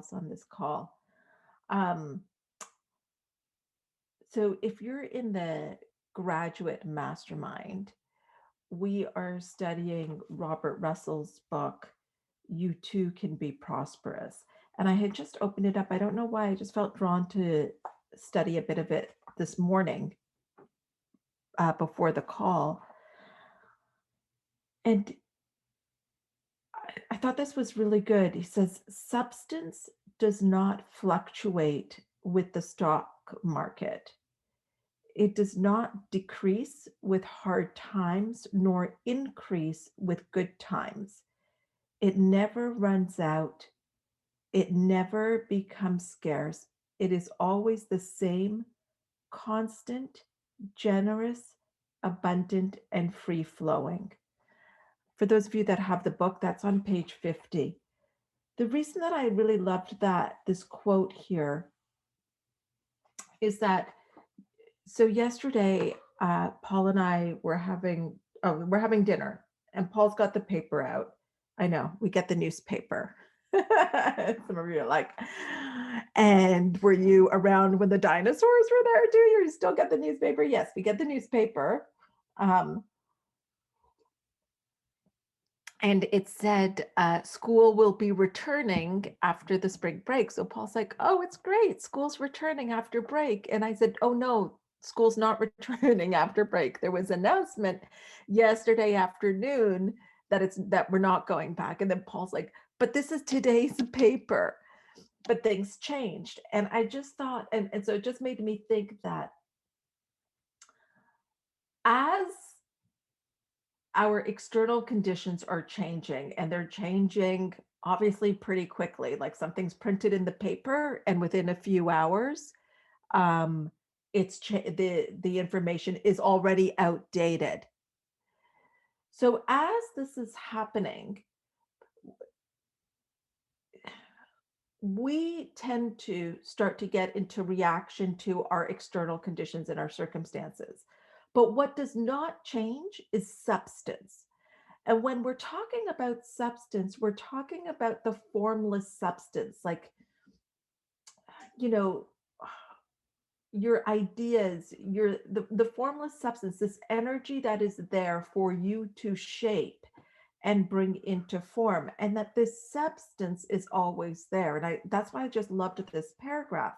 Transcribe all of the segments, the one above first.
else on this call. Um, so if you're in the graduate mastermind, we are studying Robert Russell's book, You Too Can Be Prosperous. And I had just opened it up. I don't know why, I just felt drawn to study a bit of it this morning before the call. And I thought this was really good. He says, substance does not fluctuate with the stock market. It does not decrease with hard times nor increase with good times. It never runs out. It never becomes scarce. It is always the same, constant, generous, abundant, and free flowing. For those of you that have the book, that's on page 50. The reason that I really loved this quote here is that, so yesterday, Paul and I were we're having dinner, and Paul's got the paper out. I know, we get the newspaper. Some of you are like, and were you around when the dinosaurs were there? Do you still get the newspaper? Yes, we get the newspaper. And it said school will be returning after the spring break. So Paul's like, oh, it's great. School's returning after break. And I said, oh, no, school's not returning after break. There was an announcement yesterday afternoon that we're not going back. And then Paul's like, but this is today's paper. But things changed. And I just thought, and so it just made me think that as our external conditions are changing, and they're changing obviously pretty quickly, like something's printed in the paper and within a few hours, um, the information is already outdated. So as this is happening, we tend to start to get into reaction to our external conditions and our circumstances. But what does not change is substance. And when we're talking about substance, we're talking about the formless substance, like, you know, your ideas, the formless substance, this energy that is there for you to shape and bring into form, and that this substance is always there. And that's why I just loved this paragraph,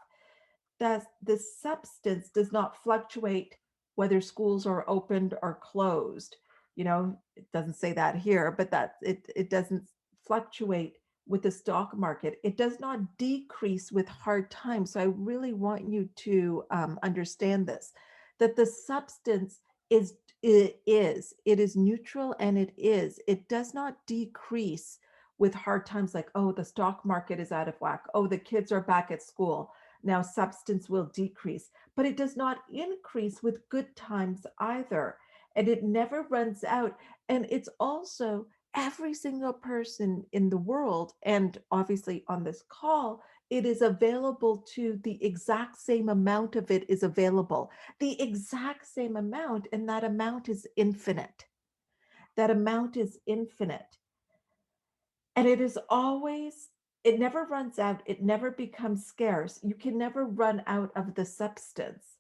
that this substance does not fluctuate whether schools are opened or closed. It doesn't say that here, but that it doesn't fluctuate with the stock market. It does not decrease with hard times. So I really want you to understand this, that the substance it is neutral, and it does not decrease with hard times, like, oh, the stock market is out of whack, oh, the kids are back at school, now substance will decrease. But it does not increase with good times either, and it never runs out. And it's also every single person in the world, and obviously on this call, it is available to the exact same amount of it is available, the exact same amount, and that amount is infinite. That amount is infinite. And it never runs out, it never becomes scarce. You can never run out of the substance.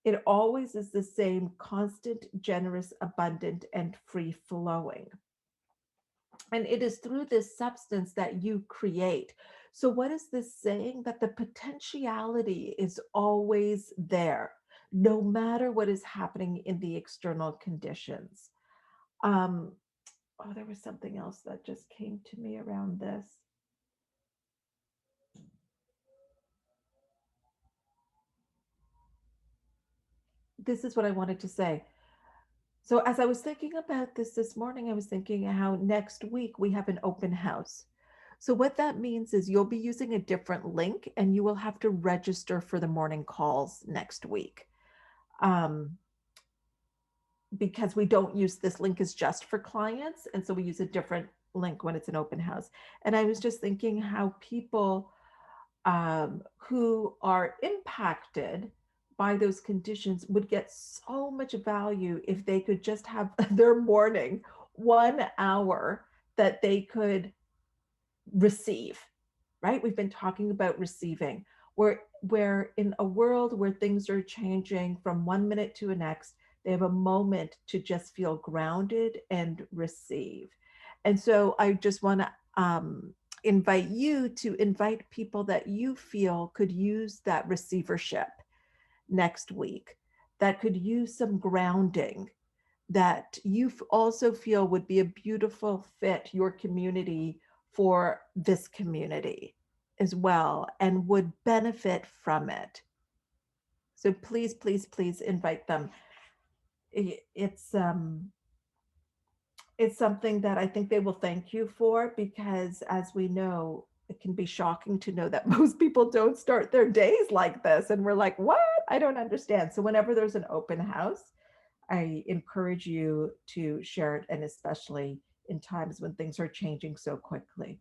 It always is the same, constant, generous, abundant, and free flowing. And it is through this substance that you create. So, what is this saying? That the potentiality is always there, no matter what is happening in the external conditions. Um, there was something else that just came to me around this. This is what I wanted to say. So, as I was thinking about this morning, I was thinking how next week we have an open house. So, what that means is you'll be using a different link, and you will have to register for the morning calls next week. Because we don't use this link is just for clients. And so we use a different link when it's an open house. And I was just thinking how people who are impacted by those conditions would get so much value if they could just have their morning 1 hour that they could receive. right? We've been talking about receiving. Where in a world where things are changing from one minute to the next, they have a moment to just feel grounded and receive. And so I just want to invite you to invite people that you feel could use that receivership next week, that could use some grounding, that you also feel would be a beautiful fit, your community, for this community as well, and would benefit from it. So please, please, please invite them. It's something that I think they will thank you for, because as we know, it can be shocking to know that most people don't start their days like this. And we're like, what? I don't understand. So whenever there's an open house, I encourage you to share it, and especially in times when things are changing so quickly.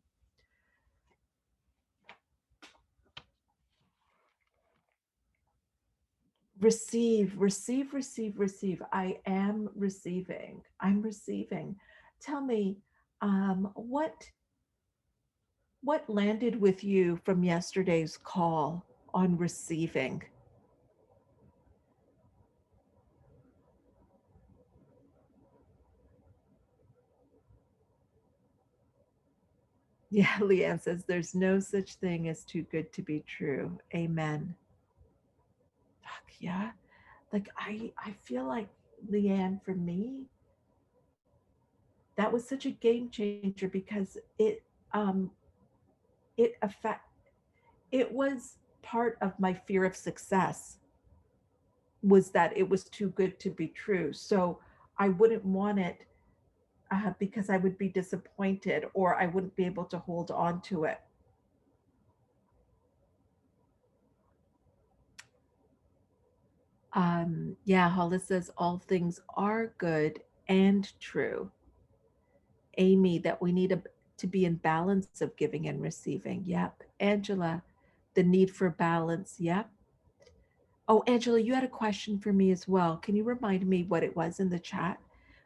Receive, receive, receive, receive. I am receiving. I'm receiving. Tell me, what landed with you from yesterday's call on receiving? Yeah, Leanne says there's no such thing as too good to be true. Amen. Fuck yeah. Like I feel like, Leanne, for me, that was such a game changer, because um it affect it was part of my fear of success, was that it was too good to be true. So I wouldn't want it, because I would be disappointed, or I wouldn't be able to hold on to it. Yeah, Hollis says all things are good and true. Amy, that we need to be in balance of giving and receiving. Yep. Angela, the need for balance. Yep. Oh, Angela, you had a question for me as well. Can you remind me what it was in the chat?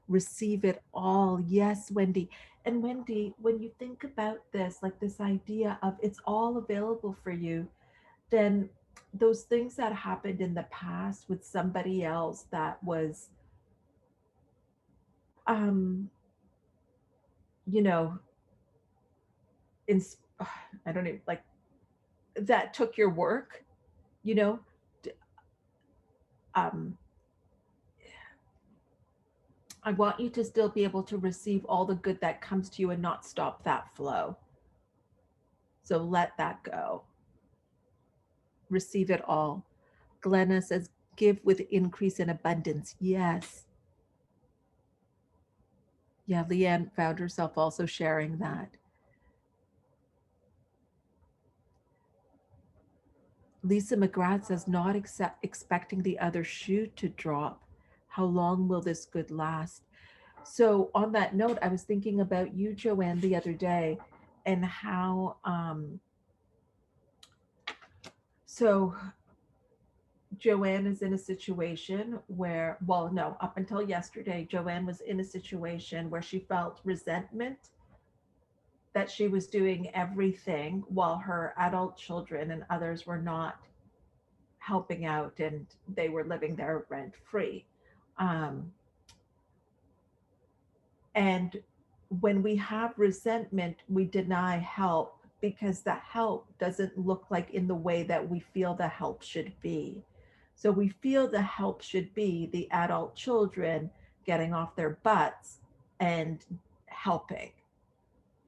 Receive it all. Yes, Wendy. And Wendy, when you think about this, like this idea of it's all available for you, then those things that happened in the past with somebody else that was, um, you know, in, I don't even like, that took your work, you know, um, I want you to still be able to receive all the good that comes to you and not stop that flow. So let that go. Receive it all. Glenna says, give with increase and abundance. Yes. Yeah, Leanne found herself also sharing that. Lisa McGrath says, not expecting the other shoe to drop. How long will this good last? So, on that note, I was thinking about you, Joanne, the other day, and how, so Joanne is in a situation where, well, no, up until yesterday, Joanne was in a situation where she felt resentment that she was doing everything while her adult children and others were not helping out, and they were living there rent free. Um, and when we have resentment, we deny help, because the help doesn't look like in the way that we feel the help should be. So we feel the help should be the adult children getting off their butts and helping.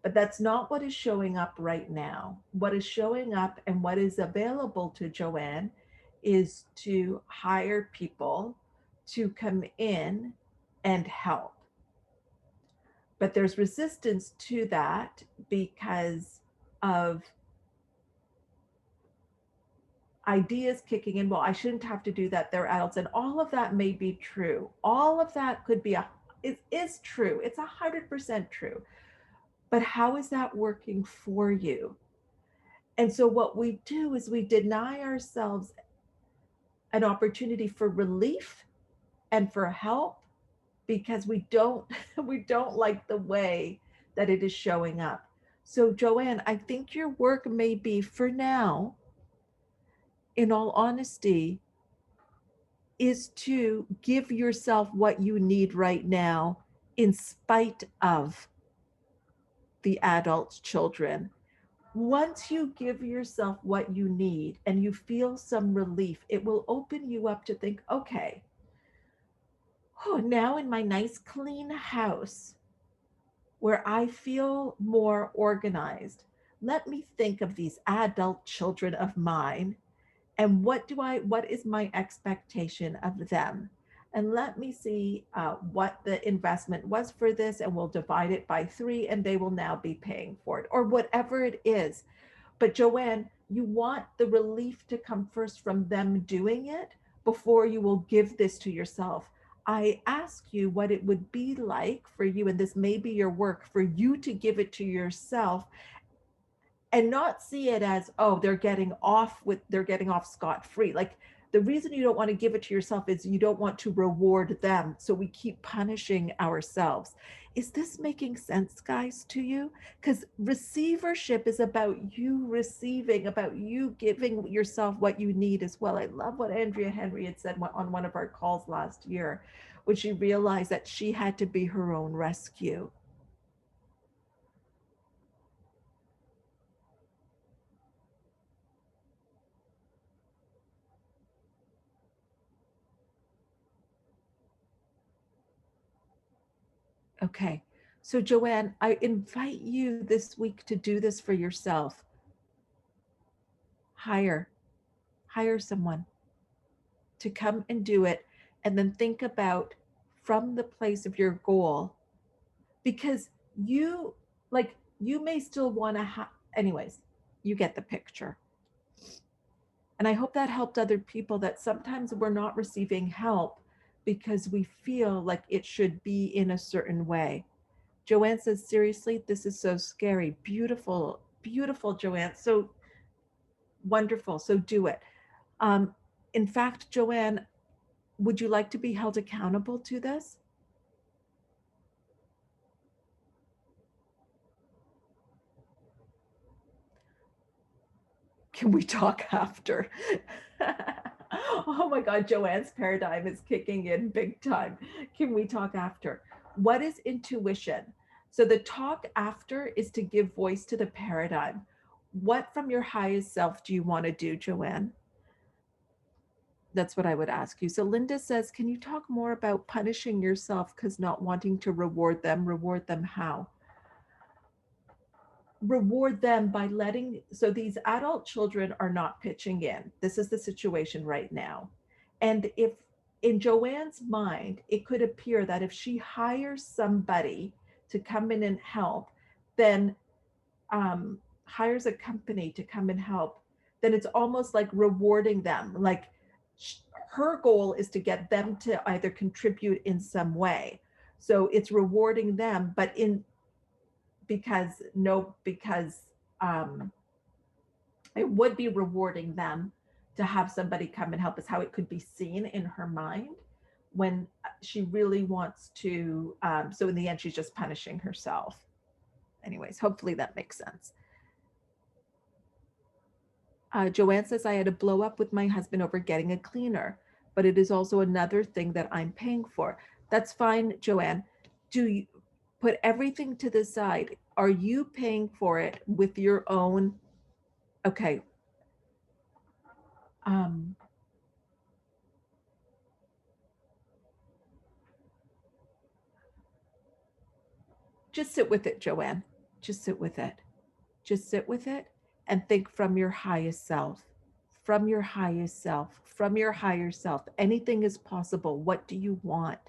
But that's not what is showing up right now. What is showing up and what is available to Joanne is to hire people to come in and help. But there's resistance to that because of ideas kicking in. Well, I shouldn't have to do that. They're adults. And all of that may be true. All of that could be is true. It's 100% true. But how is that working for you? And so what we do is we deny ourselves an opportunity for relief and for help, because we don't we don't like the way that it is showing up. So, Joanne, I think your work may be for now, in all honesty, is to give yourself what you need right now in spite of the adult children. Once you give yourself what you need and you feel some relief, it will open you up to think, okay, oh, now in my nice clean house where I feel more organized, let me think of these adult children of mine and what is my expectation of them, and let me see what the investment was for this, and we'll divide it by three and they will now be paying for it, or whatever it is. But Joanne, you want the relief to come first from them doing it before you will give this to yourself. I ask you what it would be like for you, and this may be your work, for you to give it to yourself and not see it as, oh, they're getting off scot free. Like, the reason you don't want to give it to yourself is you don't want to reward them, so we keep punishing ourselves. Is this making sense, guys, to you? Because receivership is about you receiving, about you giving yourself what you need as well. I love what Andrea Henry had said on one of our calls last year, when she realized that she had to be her own rescue. Okay. So, Joanne, I invite you this week to do this for yourself. Hire, hire someone to come and do it. And then think about from the place of your goal, because you, like, you may still want to anyways, you get the picture. And I hope that helped other people, that sometimes we're not receiving help because we feel like it should be in a certain way. Joanne says, seriously, this is so scary. Beautiful, beautiful, Joanne. So wonderful. So do it. Um, in fact, Joanne, would you like to be held accountable to this? Can we talk after? Oh my God, Joanne's paradigm is kicking in big time. Can we talk after? What is intuition? So the talk after is to give voice to the paradigm. What from your highest self do you want to do, Joanne? That's what I would ask you. So Linda says, can you talk more about punishing yourself because not wanting to reward them? Reward them how? Reward them by letting, so these adult children are not pitching in. This is the situation right now. And if in Joanne's mind, it could appear that if she hires somebody to come in and help, then hires a company to come and help, then it's almost like rewarding them. Like, her goal is to get them to either contribute in some way. So it's rewarding them, but in because no, because um, it would be rewarding them to have somebody come and help, is how it could be seen in her mind when she really wants to. So in the end, she's just punishing herself. Anyways, hopefully that makes sense. Joanne says, I had a blow up with my husband over getting a cleaner, but it is also another thing that I'm paying for. That's fine, Joanne. Do you put everything to the side? Are you paying for it with your own? Okay. Um, just sit with it, Joanne. Just sit with it. Just sit with it and think from your highest self. From your highest self. From your higher self. Anything is possible. What do you want?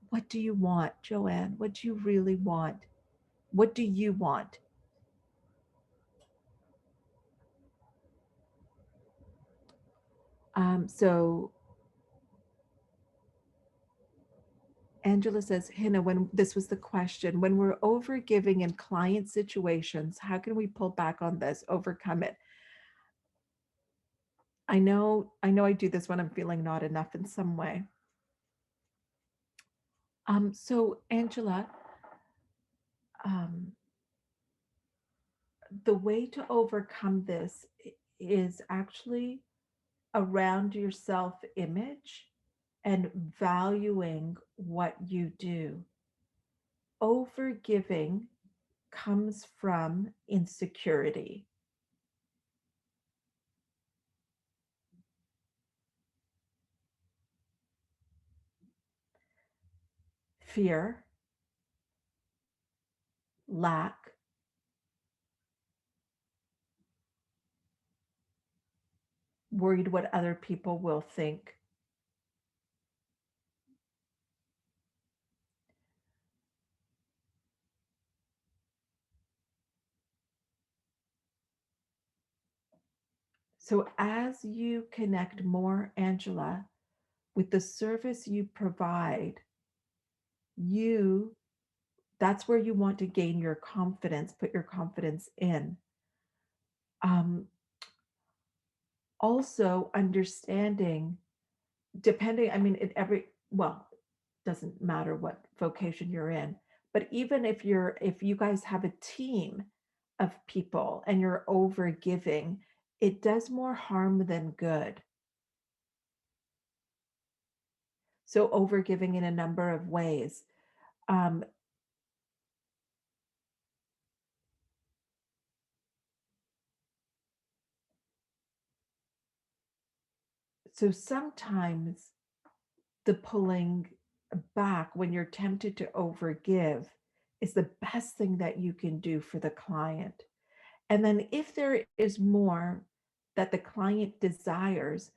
What do you want, Joanne? What do you really want? What do you want? So Angela says, Hannah, when this was the question, when we're over giving in client situations, how can we pull back on this, overcome it? I know I do this when I'm feeling not enough in some way. So Angela, um, the way to overcome this is actually around your self image and valuing what you do. Overgiving comes from insecurity, fear, lack, worried what other people will think. So, as you connect more, Angela, with the service you provide, you that's where you want to gain your confidence, put your confidence in. Um, Also, understanding, depending, I mean, in every, well, doesn't matter what vocation you're in, but even if you guys have a team of people and you're over giving, it does more harm than good. So, over giving in a number of ways. Um, so sometimes the pulling back when you're tempted to overgive is the best thing that you can do for the client. And then if there is more that the client desires,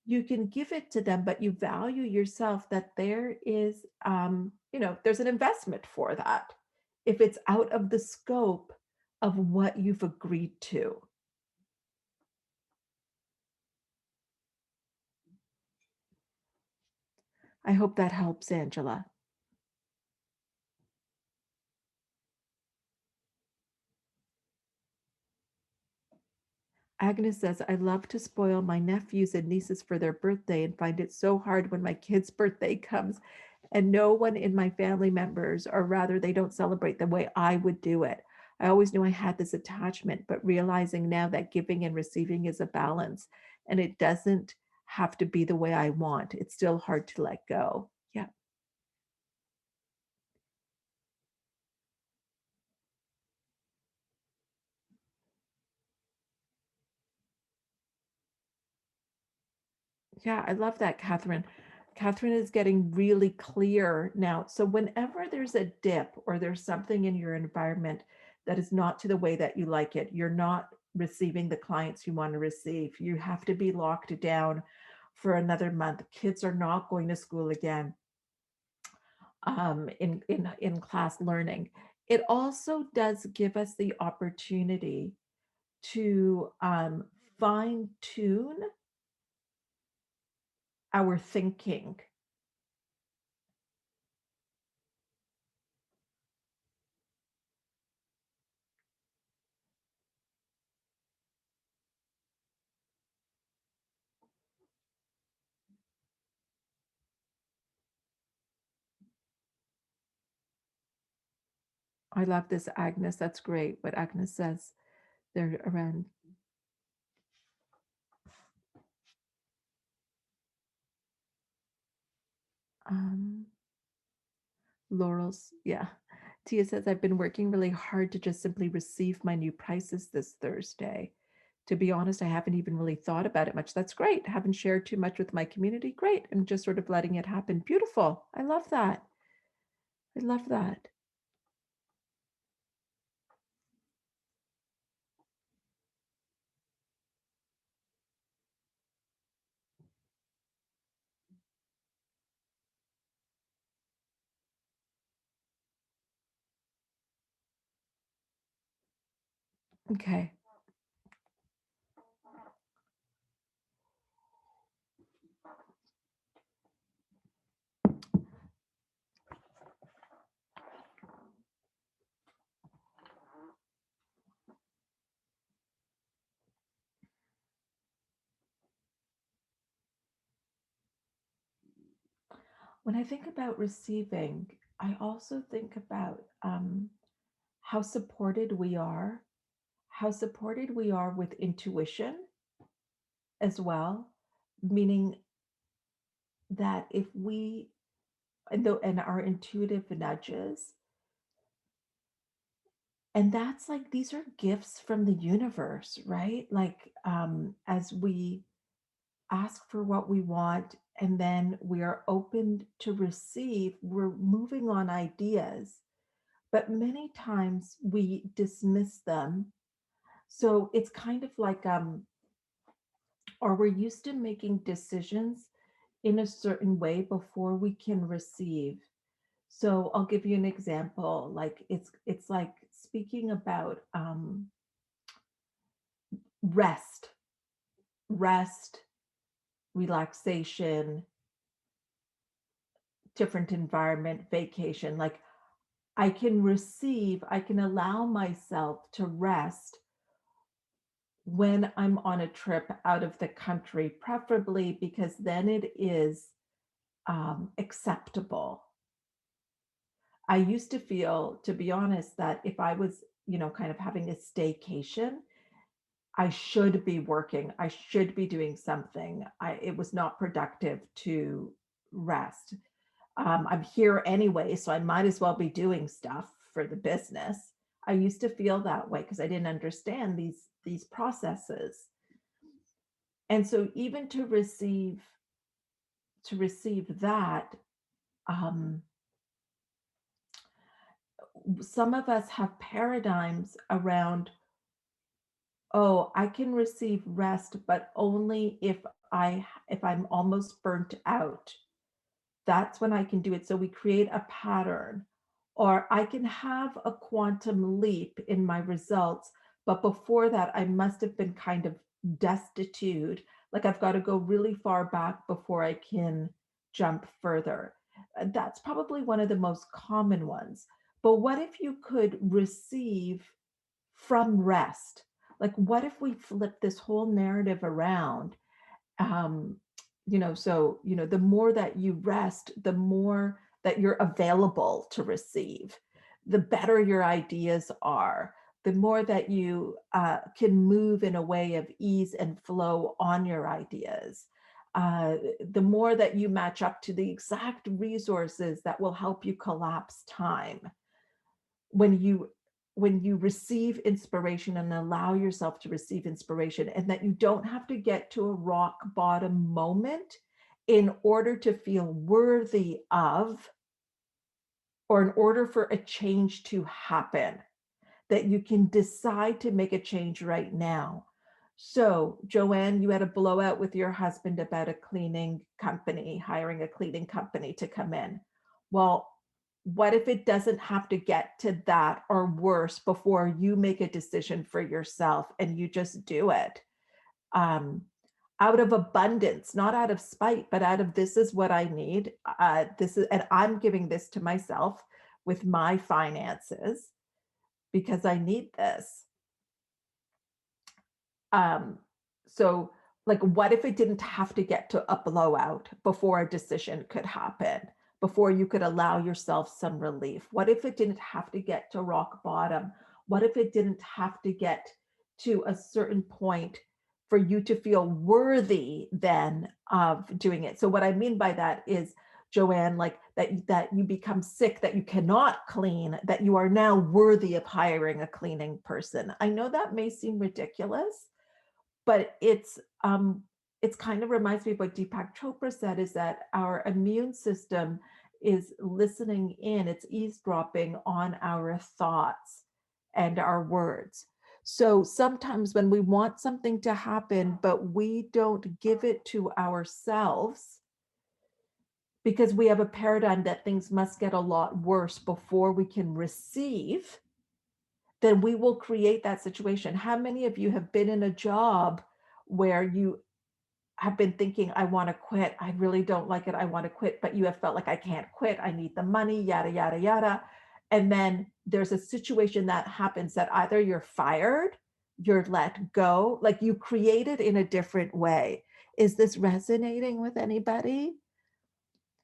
you can give it to them, but you value yourself that there is, there's an investment for that if it's out of the scope of what you've agreed to. I hope that helps, Angela. Agnes says, I love to spoil my nephews and nieces for their birthday and find it so hard when my kid's birthday comes and no one in my family members, or rather, they don't celebrate the way I would do it. I always knew I had this attachment, but realizing now that giving and receiving is a balance and it doesn't have to be the way I want. It's still hard to let go. Yeah. Yeah, I love that, Catherine. Catherine is getting really clear now. So, whenever there's a dip or there's something in your environment that is not to the way that you like it, you're not receiving the clients you want to receive. You have to be locked down for another month. Kids are not going to school again in class learning. It also does give us the opportunity to fine tune our thinking. I love this, Agnes. That's great what Agnes says. They're around um, Laurel's. Yeah. Tia says, I've been working really hard to just simply receive my new prices this Thursday. To be honest, I haven't even really thought about it much. That's great. Haven't shared too much with my community. Great. I'm just sort of letting it happen. Beautiful. I love that. I love that. Okay. When I think about receiving, I also think about how supported we are, how supported we are with intuition as well, meaning that if we and our intuitive nudges, and that's like these are gifts from the universe, right? Like as we ask for what we want and then we are open to receive, we're moving on ideas, but many times we dismiss them. So it's kind of like or we're used to making decisions in a certain way before we can receive. So I'll give you an example. Like it's like speaking about rest, rest, relaxation, different environment, vacation. Like I can receive, I can allow myself to rest when I'm on a trip out of the country, preferably because then it is acceptable. I used to feel, to be honest, that if I was, kind of having a staycation, I should be working. I should be doing something. It was not productive to rest. I'm here anyway, so I might as well be doing stuff for the business. I used to feel that way because I didn't understand these processes. And so even to receive that, um, some of us have paradigms around, oh, I can receive rest, but only if I'm almost burnt out. That's when I can do it. So we create a pattern, or I can have a quantum leap in my results, but before that, I must have been kind of destitute. Like I've got to go really far back before I can jump further. That's probably one of the most common ones. But what if you could receive from rest? Like, what if we flip this whole narrative around? um so the more that you rest, the more that you're available to receive, the better your ideas are, the more that you can move in a way of ease and flow on your ideas, the more that you match up to the exact resources that will help you collapse time. When you when you receive inspiration and allow yourself to receive inspiration, and that you don't have to get to a rock bottom moment in order to feel worthy of, or in order for a change to happen, that you can decide to make a change right now. So, Joanne, you had a blowout with your husband about a cleaning company, hiring a cleaning company to come in. Well, what if it doesn't have to get to that or worse before you make a decision for yourself and you just do it? Um, Out of abundance, not out of spite, but out of this is what I need. And I'm giving this to myself with my finances because I need this. Um, so like, what if it didn't have to get to a blowout before a decision could happen, before you could allow yourself some relief? What if it didn't have to get to rock bottom? What if it didn't have to get to a certain point for you to feel worthy then of doing it? So what I mean by that is, Joanne, like that you become sick, that you cannot clean, that you are now worthy of hiring a cleaning person. I know that may seem ridiculous, but it's kind of reminds me of what Deepak Chopra said, is that our immune system is listening in, it's eavesdropping on our thoughts and our words. So sometimes when we want something to happen, but we don't give it to ourselves because we have a paradigm that things must get a lot worse before we can receive, then we will create that situation. How many of you have been in a job where you have been thinking, I want to quit, I really don't like it, I want to quit, but you have felt like, I can't quit, I need the money, yada, yada, yada. And then there's a situation that happens that either you're fired, you're let go, like you created in a different way. Is this resonating with anybody?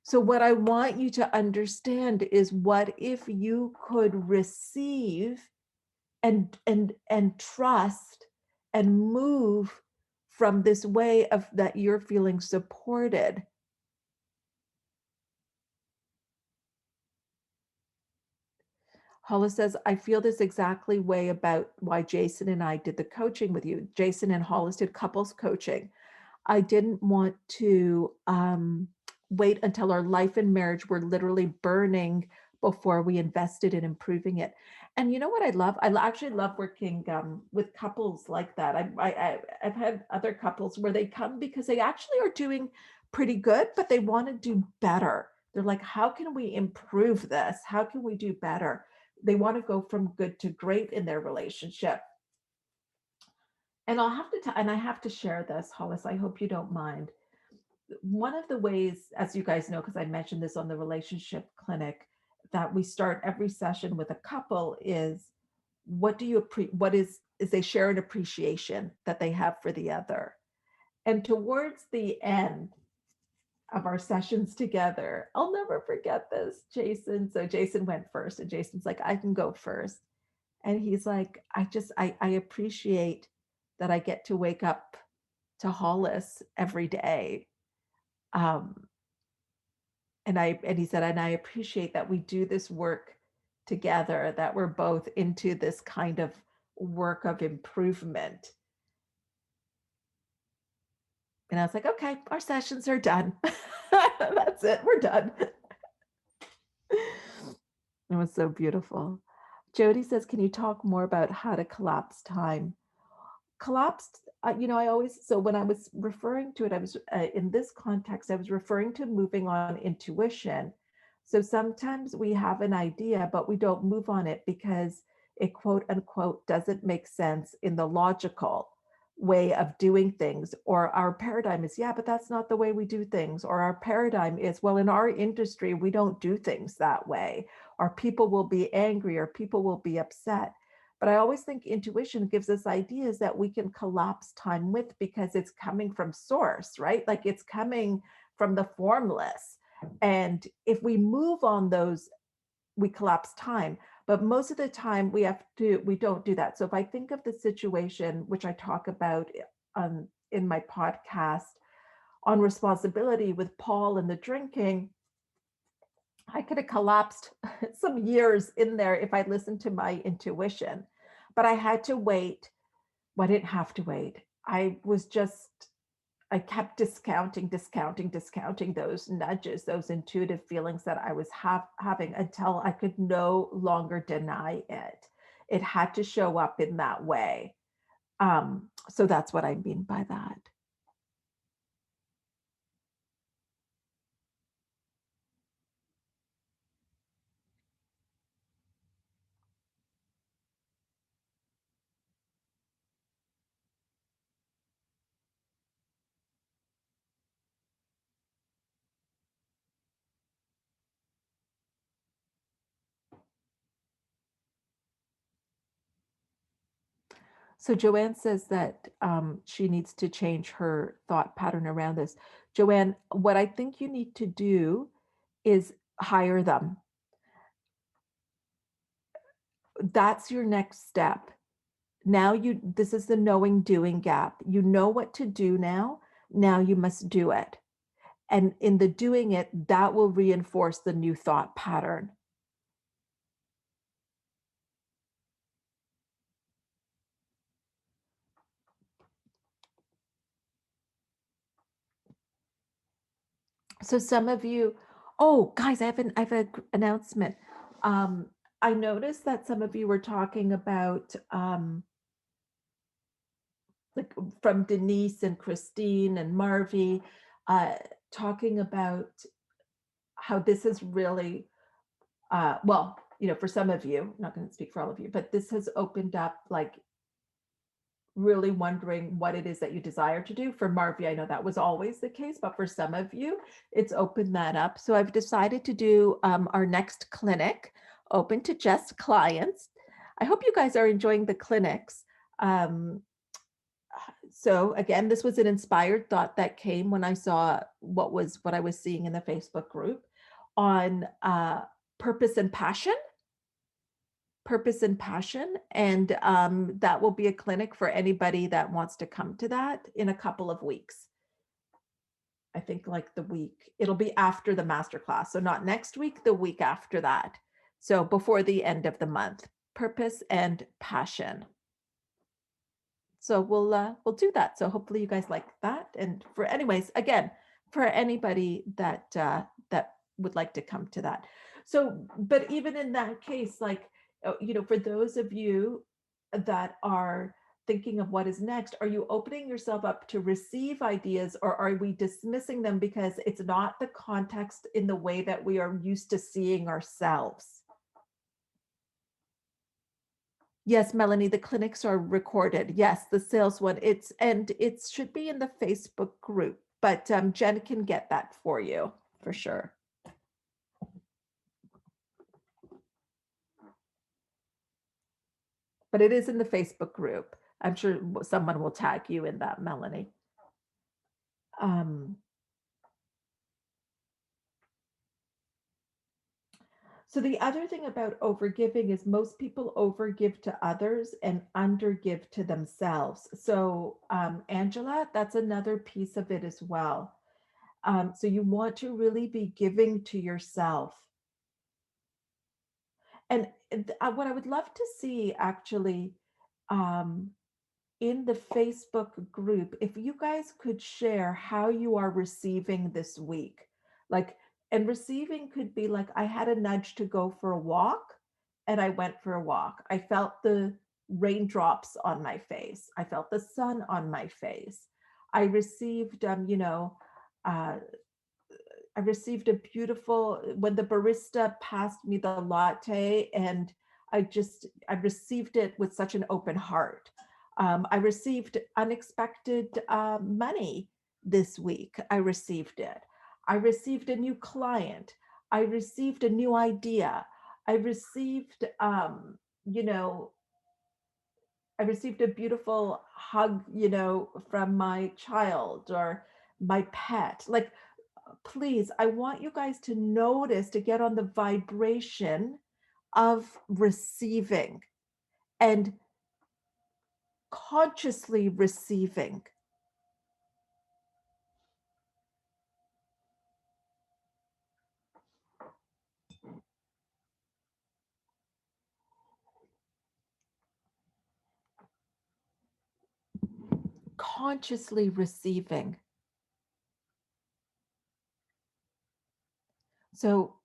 So what I want you to understand is, what if you could receive and trust and move from this way of that you're feeling supported. Hollis says, I feel this exactly way about why Jason and I did the coaching with you. Jason and Hollis did couples coaching. I didn't want to wait until our life and marriage were literally burning before we invested in improving it. And you know what I love? Actually love working with couples like that. I've had other couples where they come because they actually are doing pretty good, but they want to do better. They're like, how can we improve this? How can we do better? They want to go from good to great in their relationship. And I have to share this, Hollis. I hope you don't mind. One of the ways, as you guys know, because I mentioned this on the relationship clinic, that we start every session with a couple is what is they share an appreciation that they have for the other. And towards the end of our sessions together, I'll never forget this, Jason. So Jason went first, and Jason's like, I can go first. And he's like, I appreciate that I get to wake up to Hollis every day. Um, and he said, and I appreciate that we do this work together, that we're both into this kind of work of improvement. And I was like, okay, our sessions are done. That's it, we're done. It was so beautiful. Jody says, can you talk more about how to collapse time? Collapsed, I always, so when I was referring to it, I was in this context, I was referring to moving on intuition. So sometimes we have an idea, but we don't move on it because it quote unquote doesn't make sense in the logical way of doing things. Or our paradigm is, yeah, but that's not the way we do things. Or our paradigm is, well, in our industry, we don't do things that way. Or people will be angry or people will be upset. But I always think intuition gives us ideas that we can collapse time with because it's coming from source, right? Like it's coming from the formless. And if we move on those, we collapse time. But most of the time we don't do that. So if I think of the situation, which I talk about in my podcast on responsibility with Paul and the drinking, I could have collapsed some years in there if I listened to my intuition, but I had to wait. Well, I didn't have to wait. I kept discounting those nudges, those intuitive feelings that I was having until I could no longer deny it. It had to show up in that way. So that's what I mean by that. So Joanne says that she needs to change her thought pattern around this. Joanne, what I think you need to do is hire them. That's your next step. Now this is the knowing doing gap. You know what to do now. Now you must do it. And in the doing it, that will reinforce the new thought pattern. So some of you, oh guys, I have an announcement. Um, I noticed that some of you were talking about like from Denise and Christine and Marvy, uh, talking about how this is really, well, for some of you, I'm not going to speak for all of you, but this has opened up like really wondering what it is that you desire to do. For Marvy, I know that was always the case, but for some of you, it's opened that up. So I've decided to do our next clinic open to just clients. I hope you guys are enjoying the clinics. So again, this was an inspired thought that came when I saw what I was seeing in the Facebook group on purpose and passion. Purpose and Passion, and that will be a clinic for anybody that wants to come to that in a couple of weeks. I think like the week it'll be after the masterclass, so not next week, the week after that. So before the end of the month, Purpose and Passion. So we'll do that. So hopefully you guys like that. And for anyways, again, for anybody that that would like to come to that. So, but even in that case, like for those of you that are thinking of what is next, are you opening yourself up to receive ideas, or are we dismissing them because it's not the context in the way that we are used to seeing ourselves? Yes, Melanie, the clinics are recorded. Yes, the sales one. It should be in the Facebook group, but Jen can get that for you for sure. But it is in the Facebook group. I'm sure someone will tag you in that, Melanie. Um, so the other thing about overgiving is most people overgive to others and undergive to themselves. So Angela, that's another piece of it as well. So you want to really be giving to yourself. And what I would love to see actually um, in the Facebook group, if you guys could share how you are receiving this week. Like, and receiving could be like, I had a nudge to go for a walk and I went for a walk. I felt the raindrops on my face. I felt the sun on my face. I received, uh, I received a beautiful when the barista passed me the latte, and I received it with such an open heart. I received unexpected money this week. I received it. I received a new client. I received a new idea. I received, you know, I received a beautiful hug, from my child or my pet. Like, please, I want you guys to notice, to get on the vibration of receiving and consciously receiving. Consciously receiving. So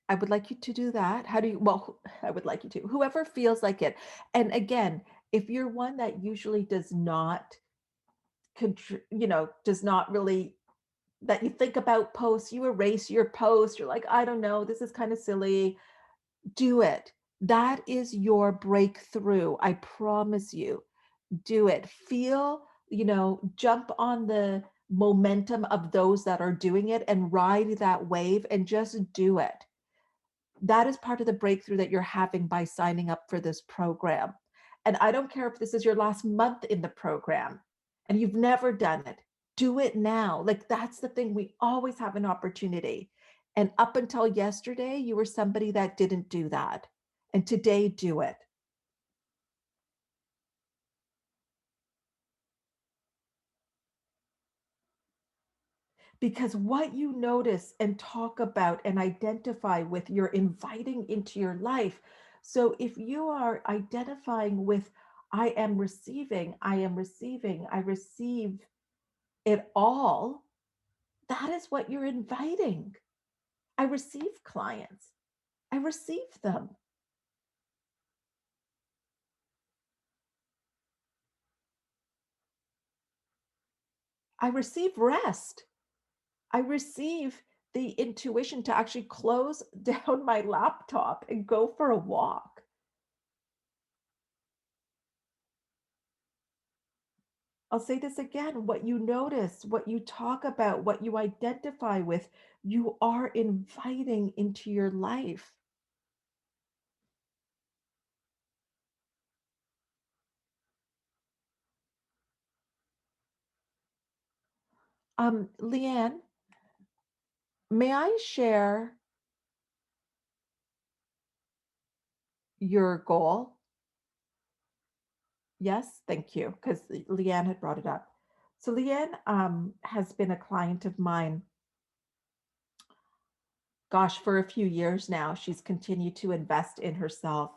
I would like you to do that. How do you, well, I would like you to, whoever feels like it. And again, if you're one that usually does not, does not really, that you think about posts, you erase your post, you're like, I don't know, this is kind of silly. Do it. That is your breakthrough. I promise you. Do it. Feel, jump on the momentum of those that are doing it and ride that wave and just do it. That is part of the breakthrough that you're having by signing up for this program. And I don't care if this is your last month in the program and you've never done it, do it now. Like, that's the thing. We always have an opportunity. And up until yesterday, you were somebody that didn't do that. And today, do it. Because what you notice and talk about and identify with, you're inviting into your life. So if you are identifying with, I am receiving, I receive it all, that is what you're inviting. I receive clients, I receive them, I receive rest, I receive the intuition to actually close down my laptop and go for a walk. I'll say this again, what you notice, what you talk about, what you identify with, you are inviting into your life. Leanne, may I share your goal. Yes, thank you, because Leanne had brought it up. So Leanne has been a client of mine, gosh, for a few years now. She's continued to invest in herself.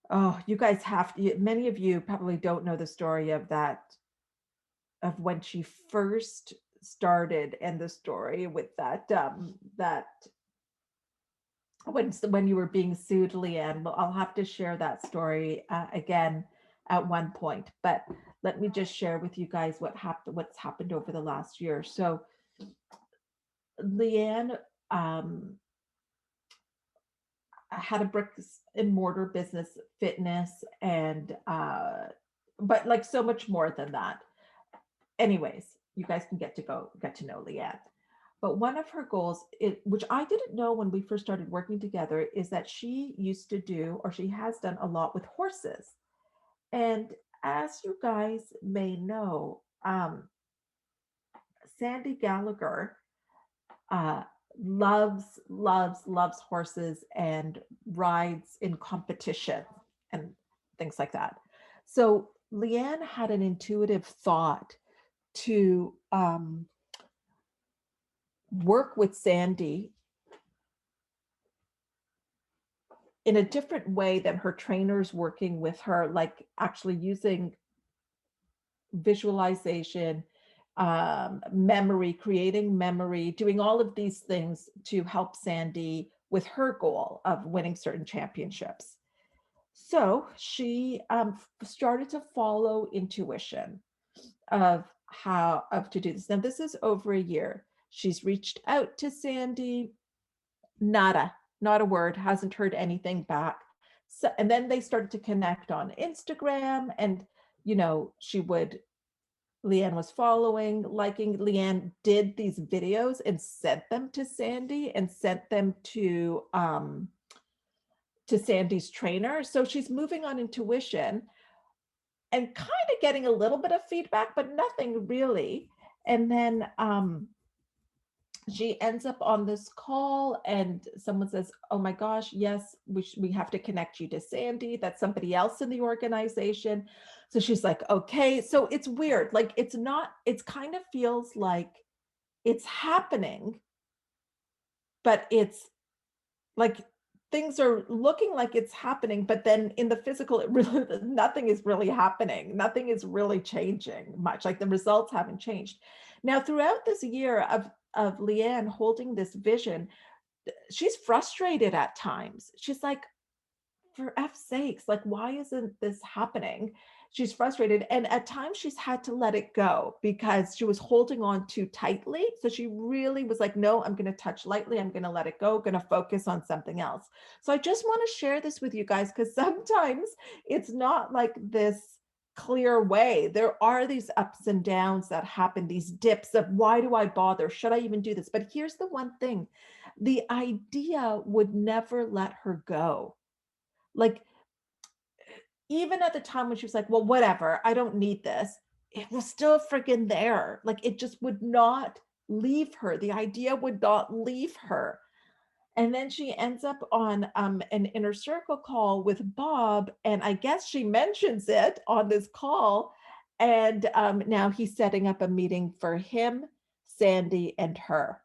Oh, you guys have to, many of you probably don't know the story of that, of when she first started, and the story with that when you were being sued, Leanne. Well, I'll have to share that story again at one point, but let me just share with you guys what's happened over the last year. So Leanne um, had a bricks and mortar business, fitness, and but like so much more than that. Anyways, you guys can get to know Leanne. But one of her goals, which I didn't know when we first started working together, is that she used to do, or she has done a lot with horses. And as you guys may know, Sandy Gallagher uh, loves horses and rides in competition and things like that. So Leanne had an intuitive thought to work with Sandy in a different way than her trainers working with her, like actually using visualization, memory, creating memory, doing all of these things to help Sandy with her goal of winning certain championships. So she started to follow intuition of how of to do this. Now this is over a year. She's reached out to Sandy, nada, not a word, hasn't heard anything back. So, and then they started to connect on Instagram, and she would, Leanne was following, liking. Leanne did these videos and sent them to Sandy and sent them to Sandy's trainer. So she's moving on intuition and kind of getting a little bit of feedback, but nothing really. And then she ends up on this call, and someone says, oh my gosh, yes, we have to connect you to Sandy. That's somebody else in the organization. So she's like, okay. So it's weird. Like it's kind of feels like it's happening, but it's like things are looking like it's happening, but then in the physical, it really nothing is really happening. Nothing is really changing much. Like the results haven't changed. Now, throughout this year of Leanne holding this vision, she's frustrated at times. She's like, for F's sakes, like, why isn't this happening? She's frustrated. And at times she's had to let it go because she was holding on too tightly. So she really was like, no, I'm going to touch lightly. I'm going to let it go, going to focus on something else. So I just want to share this with you guys, because sometimes it's not like this clear way. There are these ups and downs that happen, these dips of why do I bother? Should I even do this? But here's the one thing, the idea would never let her go. Like, even at the time when she was like, well, whatever, I don't need this, it was still freaking there. Like, it just would not leave her. The idea would not leave her. And then she ends up on an inner circle call with Bob. And I guess she mentions it on this call. And now he's setting up a meeting for him, Sandy, and her.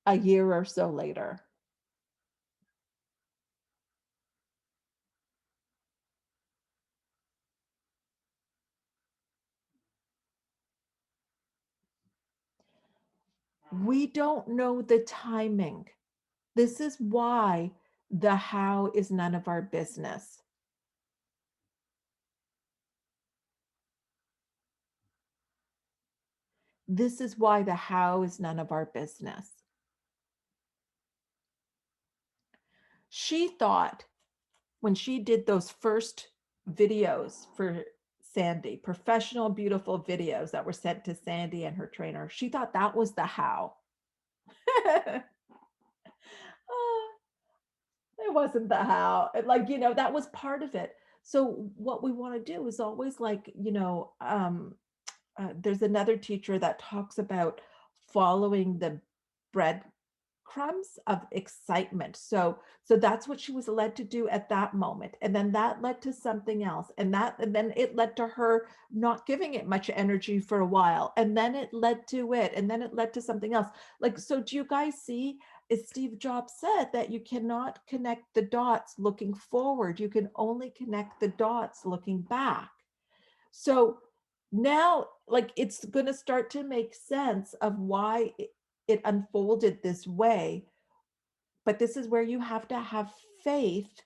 A year or so later. We don't know the timing. This is why the how is none of our business. This is why the how is none of our business. She thought when she did those first videos for Sandy, professional, beautiful videos that were sent to Sandy and her trainer, she thought that was the how. It wasn't the how. Like, that was part of it. So what we want to do is always, like, there's another teacher that talks about following the breadcrumbs of excitement. So that's what she was led to do at that moment. And then that led to something else. And then it led to her not giving it much energy for a while. And then it led to it. And then it led to something else. Like, so do you guys see? As Steve Jobs said, that you cannot connect the dots looking forward. You can only connect the dots looking back. So now, like, it's going to start to make sense of why it unfolded this way. But this is where you have to have faith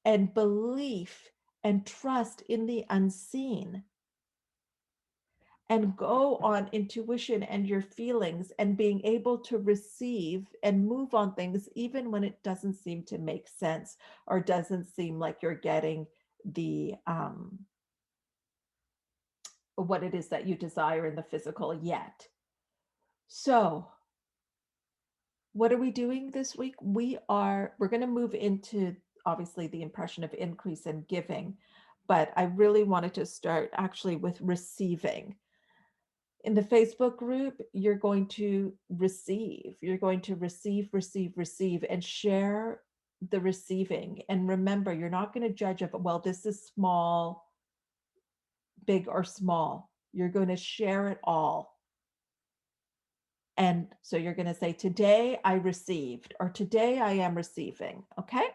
and belief and trust in the unseen and go on intuition and your feelings and being able to receive and move on things even when it doesn't seem to make sense or doesn't seem like you're getting the what it is that you desire in the physical yet. So, what are we doing this week? We're going to move into obviously the impression of increase and giving, but I really wanted to start actually with receiving. In the Facebook group, you're going to receive. You're going to receive, receive, receive, and share the receiving. And remember, you're not going to judge if, well, this is small, big, or small. You're going to share it all. And so you're going to say, today I received, or today I am receiving. Okay.